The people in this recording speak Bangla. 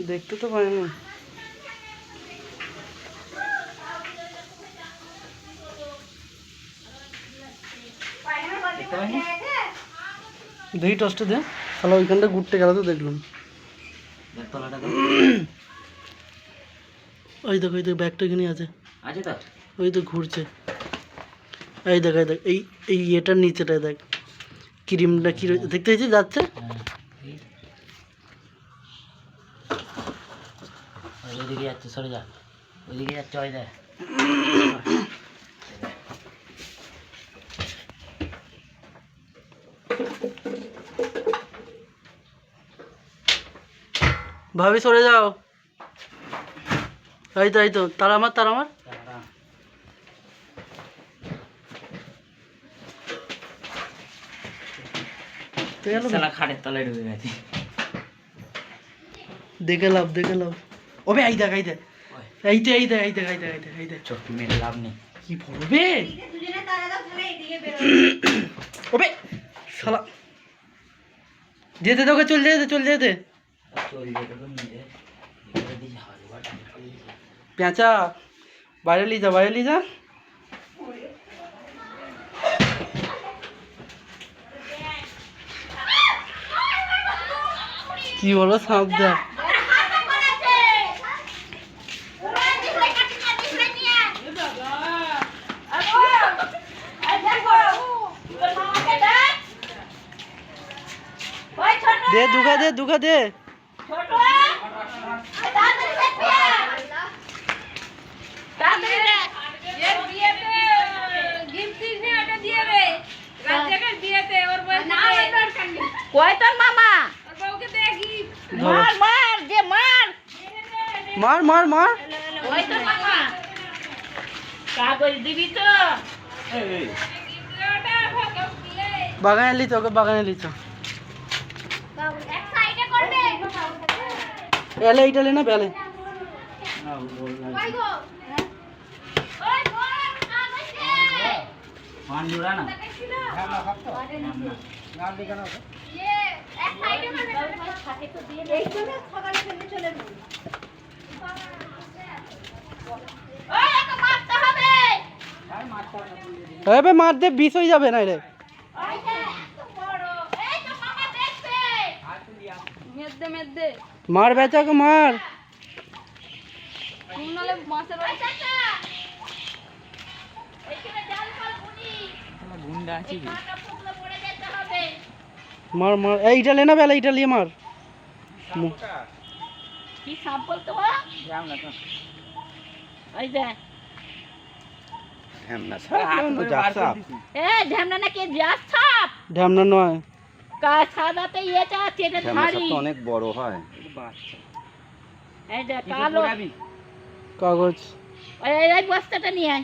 দেখতে তো পাইনি। দেখি টসটা দে, তাহলে ওইখানটা ঘুরতে গেল তো দেখলাম। ওই দেখ ব্যাগটা এখানে আছে তো, ওই তো ঘুরছে। এই দেখ এই এই এটার নিচেটায় দেখ ক্রিমটা কি দেখতে হয়েছে যাচ্ছে। ওইদিকে যাচ্ছে, সরে যা, ওইদিকে যাচ্ছে, ওই দেখ। ভাবি সরে যাও। এই তো তারা আমার খাটের তলায় ঢুকে গেছে। দেখে লাভ ওবে এই দেখ চোখ মেরে লাভ নেই, কি পড়বে ওবে শালা। যেতে তোকে চল যেতে পেঁচা বাইরে লি যা। কি বলো সাপ দেখ। দে দুগা দে। মার কাগজ দিবি তো। বাগানে লিচ এলে এইটা লে না বেলে। মার দে, বিষ হয়ে যাবে না রে। মার বেচাকে মার। মার এইটা লে না বেলা, এইটা লিয়ে মার। কি সাপ বলতো ঢ্যামনা নয়, অনেক বড় হয়। কাগজ বস্তাটা নিয়ে আয়।